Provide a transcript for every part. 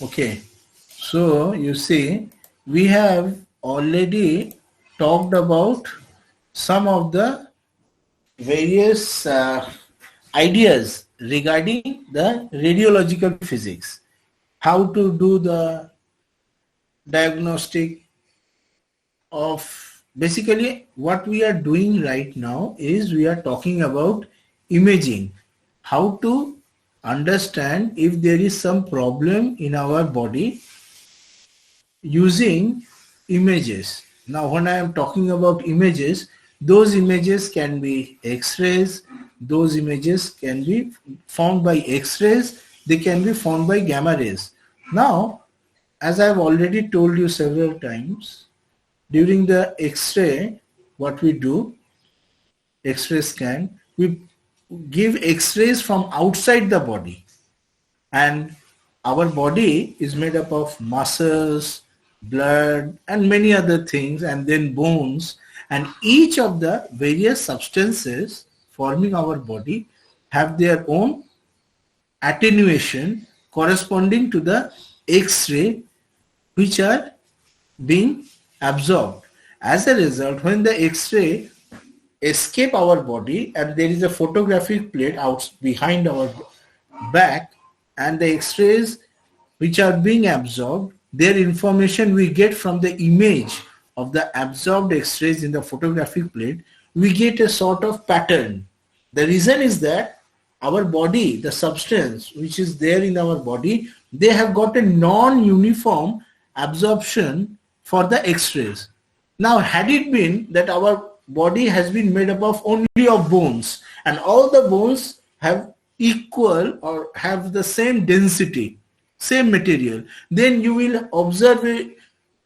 Okay, so you see, we have already talked about some of the various ideas regarding the radiological physics, how to do the diagnostic of, basically what we are doing right now is we are talking about imaging, how to understand if there is some problem in our body using images. Now when I am talking about images, those images can be x-rays, those images can be found by x-rays, they can be found by gamma rays. Now, as I have already told you several times, during the x-ray, what we do, x-ray scan, we give x-rays from outside the body, and our body is made up of muscles, blood, and many other things, and then bones, and each of the various substances forming our body have their own attenuation corresponding to the x-ray which are being absorbed. As a result, when the x-ray escape our body and there is a photographic plate out behind our back, and the x-rays which are being absorbed, their information we get from the image of the absorbed x-rays in the photographic plate, we get a sort of pattern. The reason is that our body, the substance which is there in our body, they have got a non-uniform absorption for the x-rays. Now, had it been that our body has been made up of only of bones, and all the bones have equal or have the same density, same material, then you will observe a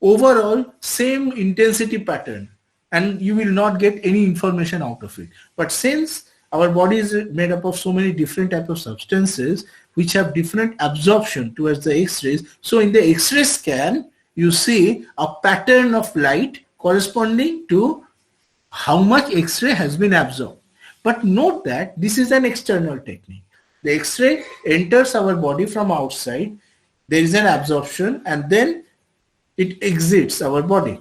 overall same intensity pattern and you will not get any information out of it. But since our body is made up of so many different types of substances which have different absorption towards the x-rays, so in the x-ray scan you see a pattern of light corresponding to how much x-ray has been absorbed. But note that this is an external technique. The x-ray enters our body from outside, there is an absorption, and then it exits our body.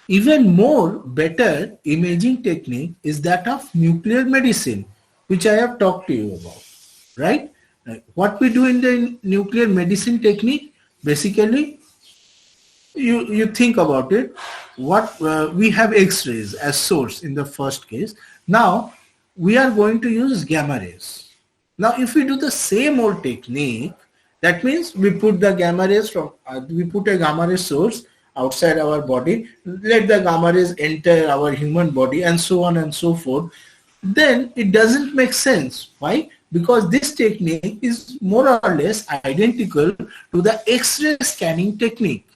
Even more better imaging technique is that of nuclear medicine, which I have talked to you about, right? What we do in the nuclear medicine technique, basically, you think about it, what we have x-rays as source in the first case. Now, we are going to use gamma rays. Now, if we do the same old technique, that means we put the gamma rays from, we put a gamma ray source outside our body, let the gamma rays enter our human body, and so on and so forth, then it doesn't make sense. Why? Because this technique is more or less identical to the X-ray scanning technique.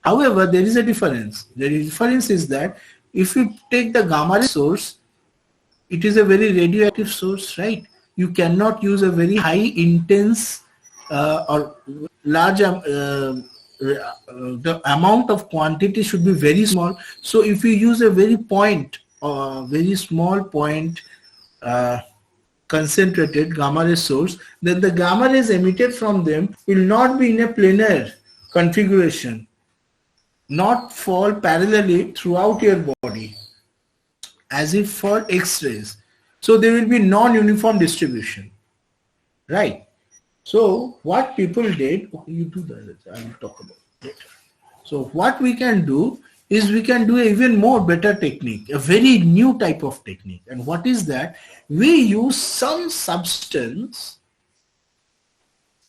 However, there is a difference. The difference is that if you take the gamma ray source, it is a very radioactive source, right? You cannot use a very high intense or large, the amount of quantity should be very small. So if you use a very small point concentrated gamma ray source, then the gamma rays emitted from them will not be in a planar configuration, not fall parallelly throughout your body as if for X-rays. So there will be non-uniform distribution, right? So what people did, you do that, I will talk about it later. So what we can do is we can do an even more better technique, a very new type of technique. And what is that? We use some substance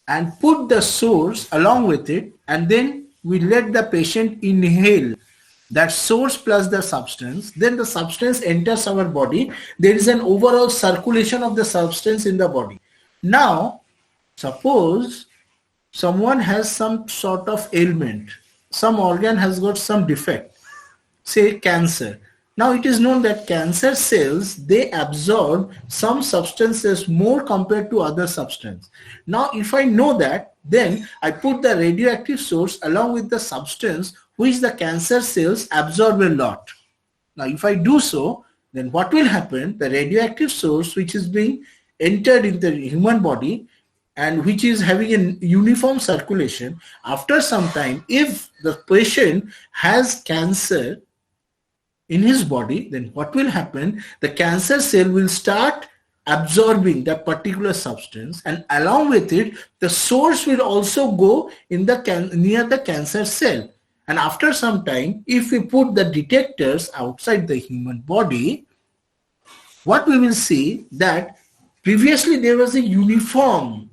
and put the source along with it, and then we let the patient inhale that source plus the substance. Then the substance enters our body. There is an overall circulation of the substance in the body. Now, suppose someone has some sort of ailment, some organ has got some defect, say cancer. Now it is known that cancer cells, they absorb some substances more compared to other substance. Now if I know that, then I put the radioactive source along with the substance which the cancer cells absorb a lot. Now if I do so, then what will happen? The radioactive source which is being entered in the human body and which is having a uniform circulation, after some time, if the patient has cancer in his body, then what will happen? The cancer cell will start absorbing that particular substance, and along with it, the source will also go in the near the cancer cell. And after some time, if we put the detectors outside the human body, what we will see that previously there was a uniform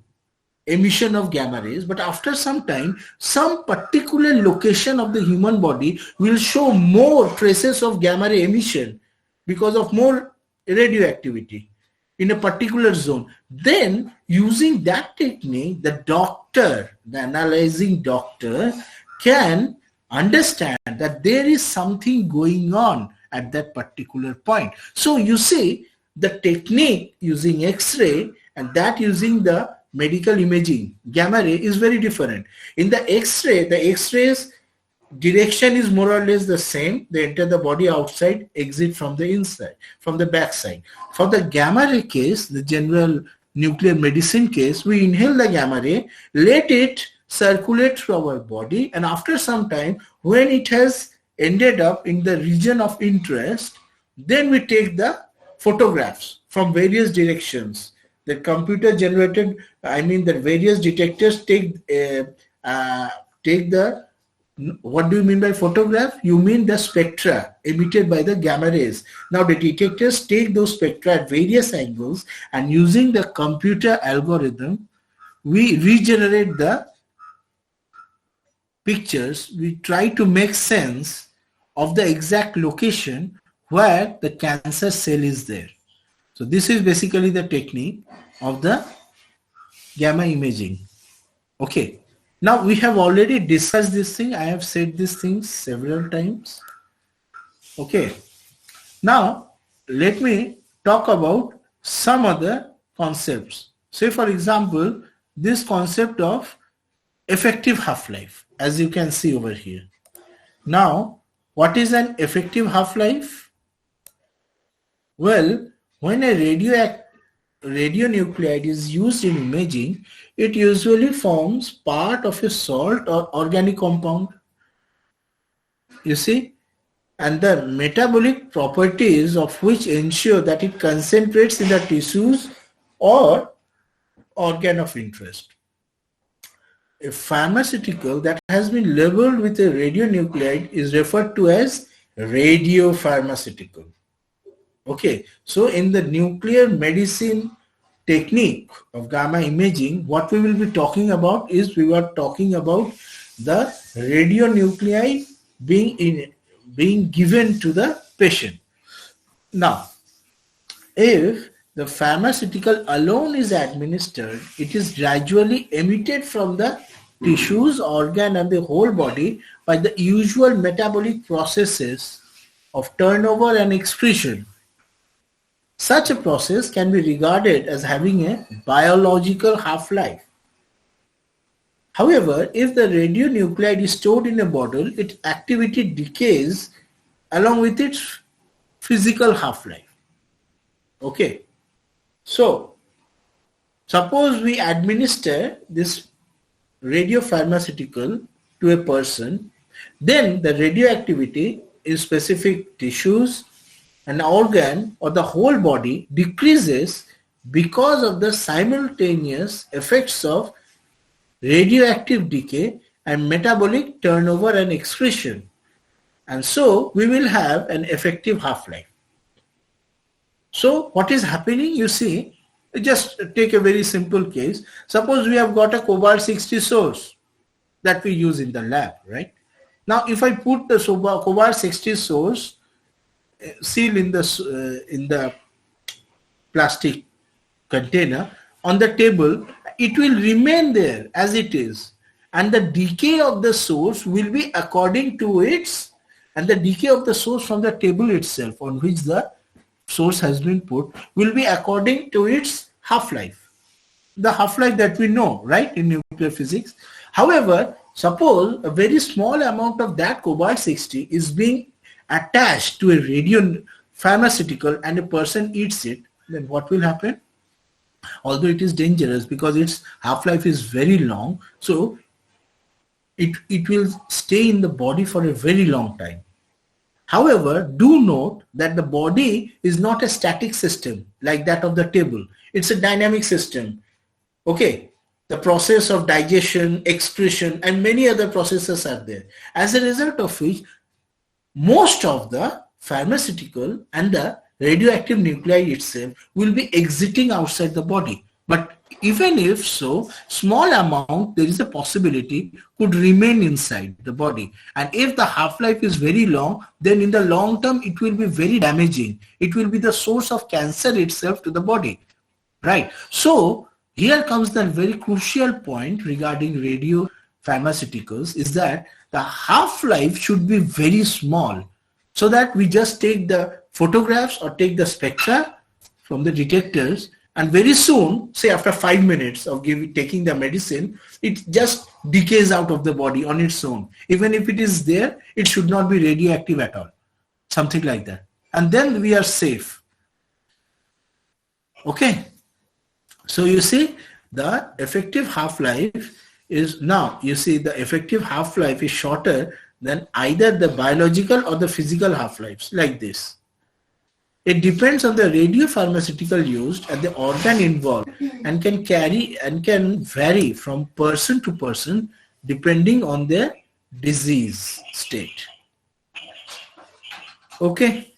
emission of gamma rays, but after some time, some particular location of the human body will show more traces of gamma ray emission because of more radioactivity in a particular zone. Then using that technique, the doctor, the analyzing doctor, can understand that there is something going on at that particular point. So you see, the technique using X-ray and that using the medical imaging gamma ray is very different. In the X-ray, the X-rays direction is more or less the same. They enter the body outside, exit from the inside, from the backside. For the gamma ray case, the general nuclear medicine case, we inhale the gamma ray, let it circulate through our body, and after some time, when it has ended up in the region of interest, then we take the photographs from various directions. The computer generated, the various detectors take the, what do you mean by photograph? You mean the spectra emitted by the gamma rays. Now the detectors take those spectra at various angles, and using the computer algorithm, we regenerate the pictures. We try to make sense of the exact location where the cancer cell is there. So this is basically the technique of the gamma imaging. Okay. Now we have already discussed this thing. I have said these things several times. Okay. Now let me talk about some other concepts. Say for example, this concept of effective half-life, as you can see over here. Now, what is an effective half-life? Well, when a radionuclide is used in imaging, it usually forms part of a salt or organic compound. You see? And the metabolic properties of which ensure that it concentrates in the tissues or organ of interest. A pharmaceutical that has been labeled with a radionuclide is referred to as radiopharmaceutical. Okay, so in the nuclear medicine technique of gamma imaging, what we will be talking about is we were talking about the radionuclide being given to the patient. Now, if the pharmaceutical alone is administered, it is gradually emitted from the tissues, organ, and the whole body by the usual metabolic processes of turnover and excretion. Such a process can be regarded as having a biological half-life. However, if the radionuclide is stored in a bottle, its activity decays along with its physical half-life. Okay. So, suppose we administer this radiopharmaceutical to a person, then the radioactivity in specific tissues, an organ, or the whole body decreases because of the simultaneous effects of radioactive decay and metabolic turnover and excretion. And so we will have an effective half-life. So what is happening? You see, just take a very simple case. Suppose we have got a cobalt-60 source that we use in the lab, right? Now if I put the cobalt-60 source seal in the plastic container on the table, it will remain there as it is, and the decay of the source will be according to its, and the decay of the source from the table itself on which the source has been put will be according to its half-life, the half-life that we know, right, in nuclear physics. However, suppose a very small amount of that cobalt-60 is being attached to a radiopharmaceutical and a person eats it, then what will happen? although it is dangerous because its half-life is very long, so it will stay in the body for a very long time. However, do note that the body is not a static system like that of the table. It's a dynamic system. Okay, the process of digestion, excretion, and many other processes are there. As a result of which, most of the pharmaceutical and the radioactive nuclei itself will be exiting outside the body. But even if so, small amount, there is a possibility could remain inside the body. And if the half-life is very long, then in the long term, it will be very damaging. It will be the source of cancer itself to the body, right? So here comes the very crucial point regarding radiopharmaceuticals is that the half-life should be very small so that we just take the photographs or take the spectra from the detectors, and very soon, say after 5 minutes of taking the medicine, it just decays out of the body on its own. Even if it is there, it should not be radioactive at all. Something like that. And then we are safe. Okay. So you see the effective half-life is now, you see the effective half-life is shorter than either the biological or the physical half-lives like this. It depends on the radiopharmaceutical used and the organ involved and can vary from person to person depending on their disease state. Okay.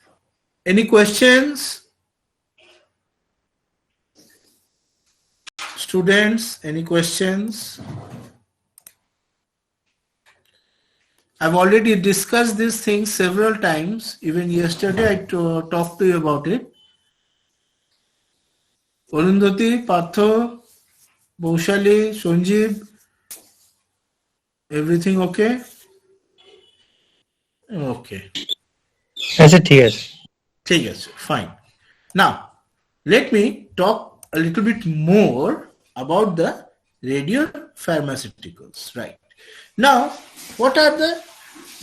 Any questions? Students, any questions? I've already discussed this thing several times. Even yesterday I talked to you about it. Arundhati, Partho, Bhaushali, Sanjeev, everything okay? Okay. Yes, fine. Now, let me talk a little bit more about the radiopharmaceuticals, right? Now, what are the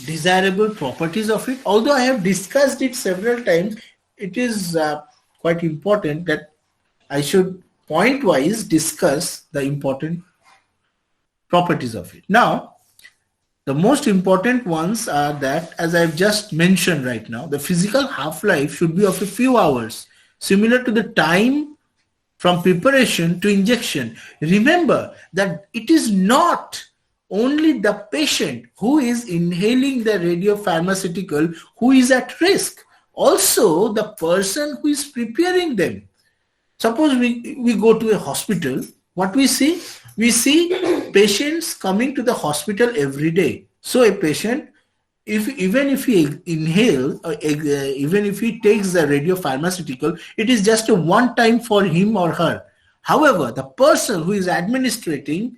desirable properties of it? Although I have discussed it several times, it is quite important that I should point-wise discuss the important properties of it. Now, the most important ones are that, as I've just mentioned right now, the physical half-life should be of a few hours, similar to the time from preparation to injection. Remember that it is not only the patient who is inhaling the radiopharmaceutical who is at risk. Also, the person who is preparing them. Suppose we go to a hospital, what we see? We see patients coming to the hospital every day. So a patient, even if he inhales, even if he takes the radiopharmaceutical, it is just a one time for him or her. However, the person who is administrating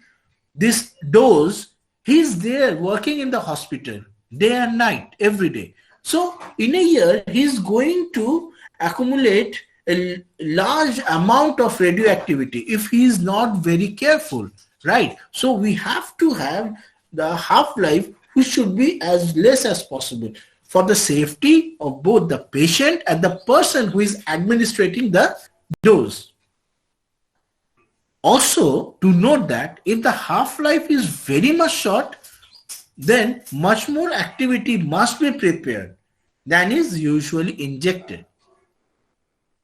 this dose, he's there working in the hospital day and night, every day. So in a year, he's going to accumulate a large amount of radioactivity if he is not very careful, right? So we have to have the half-life which should be as less as possible for the safety of both the patient and the person who is administrating the dose. Also, to note that if the half-life is very much short, then much more activity must be prepared than is usually injected.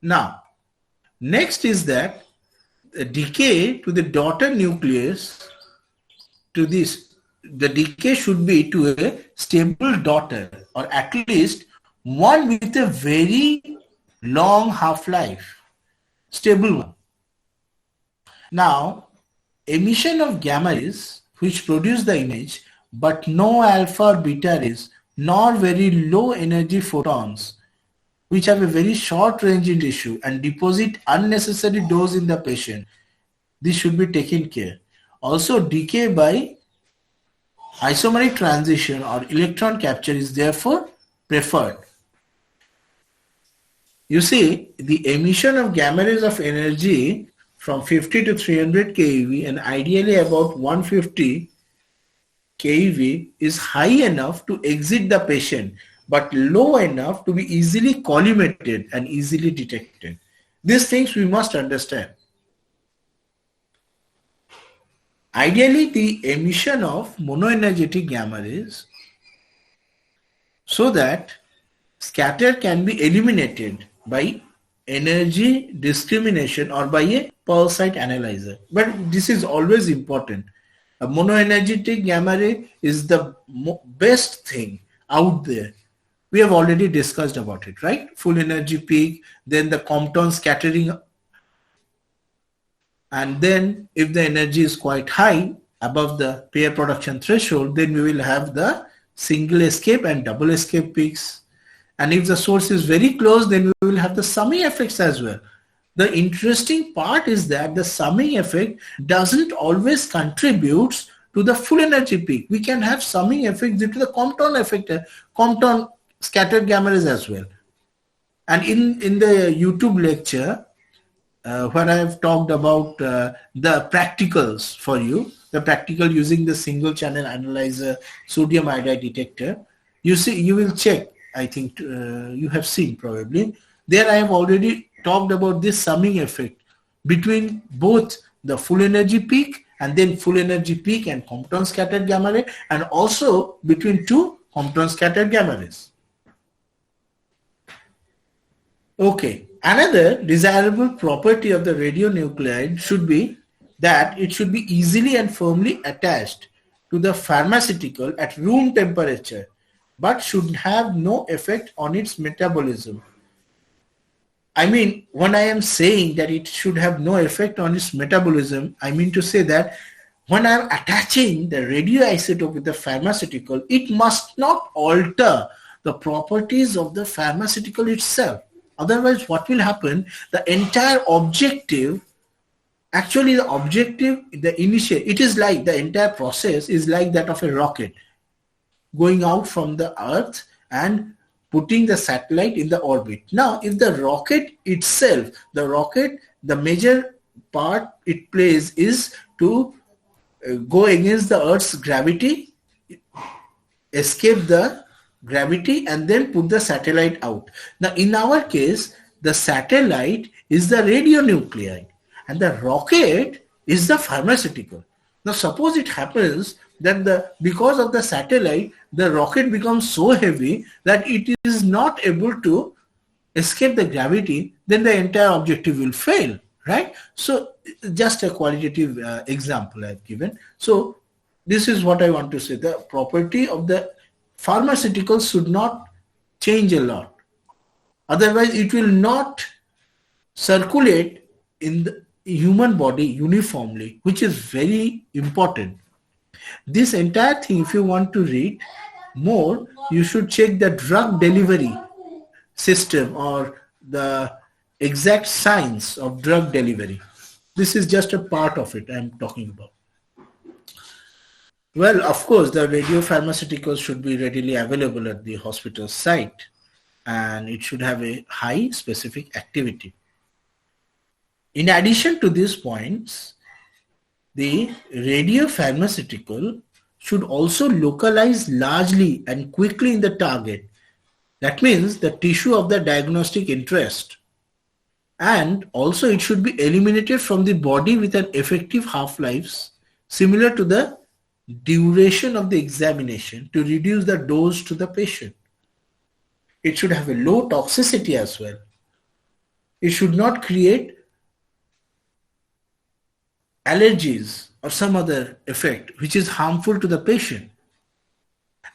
Now, next is that the decay to the daughter nucleus to this, the decay should be to a stable daughter, or at least one with a very long half-life, stable one. Now, emission of gamma rays which produce the image, but no alpha or beta rays, nor very low energy photons which have a very short range in tissue and deposit unnecessary dose in the patient. This should be taken care. Also, decay by isomeric transition or electron capture is therefore preferred. You see, the emission of gamma rays of energy from 50 to 300 keV and ideally about 150 keV is high enough to exit the patient, but low enough to be easily collimated and easily detected. These things we must understand. Ideally, the emission of monoenergetic gamma rays so that scatter can be eliminated by energy discrimination or by a pulsite analyzer. But this is always important. A monoenergetic gamma ray is the best thing out there. We have already discussed about it, right? Full energy peak, then the Compton scattering, and then if the energy is quite high above the pair production threshold, then we will have the single escape and double escape peaks. And if the source is very close, then we will have the summing effects as well. The interesting part is that the summing effect doesn't always contribute to the full energy peak. We can have summing effect due to the Compton effect, Compton scattered gamma rays as well. And in the YouTube lecture, where I have talked about the practicals for you, the practical using the single channel analyzer, sodium iodide detector, you will check. I think you have seen probably. There I have already talked about this summing effect between both the full energy peak and then full energy peak and Compton scattered gamma ray, and also between two Compton scattered gamma rays. Okay, another desirable property of the radionuclide should be that it should be easily and firmly attached to the pharmaceutical at room temperature, but should have no effect on its metabolism. I mean, when I am saying that it should have no effect on its metabolism, I mean to say that when I am attaching the radioisotope with the pharmaceutical, it must not alter the properties of the pharmaceutical itself. Otherwise, what will happen? The entire objective, actually the objective, the initial, it is like the entire process is like that of a rocket going out from the Earth and putting the satellite in the orbit. Now, if the rocket itself, the major part it plays is to go against the Earth's gravity, escape the gravity, and then put the satellite out. Now, in our case, the satellite is the radionuclide and the rocket is the pharmaceutical. Now, suppose it happens that because of the satellite, the rocket becomes so heavy that it is not able to escape the gravity, then the entire objective will fail, right? So, just a qualitative example I have given. So, this is what I want to say. The property of the pharmaceuticals should not change a lot. Otherwise, it will not circulate in the human body uniformly, which is very important. This entire thing, if you want to read more, you should check the drug delivery system or the exact science of drug delivery. This is just a part of it I am talking about. Well, of course, the radiopharmaceuticals should be readily available at the hospital site, and it should have a high specific activity. In addition to these points, the radiopharmaceutical should also localize largely and quickly in the target. That means the tissue of the diagnostic interest. And also it should be eliminated from the body with an effective half-life similar to the duration of the examination to reduce the dose to the patient. It should have a low toxicity as well. It should not create allergies or some other effect which is harmful to the patient.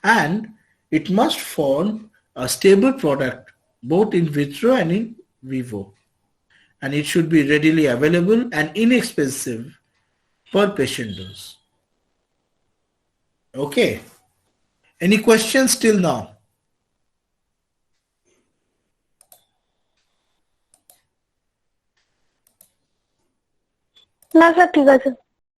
And it must form a stable product both in vitro and in vivo. And it should be readily available and inexpensive per patient dose. Okay. Any questions till now? না sir ঠিক আছে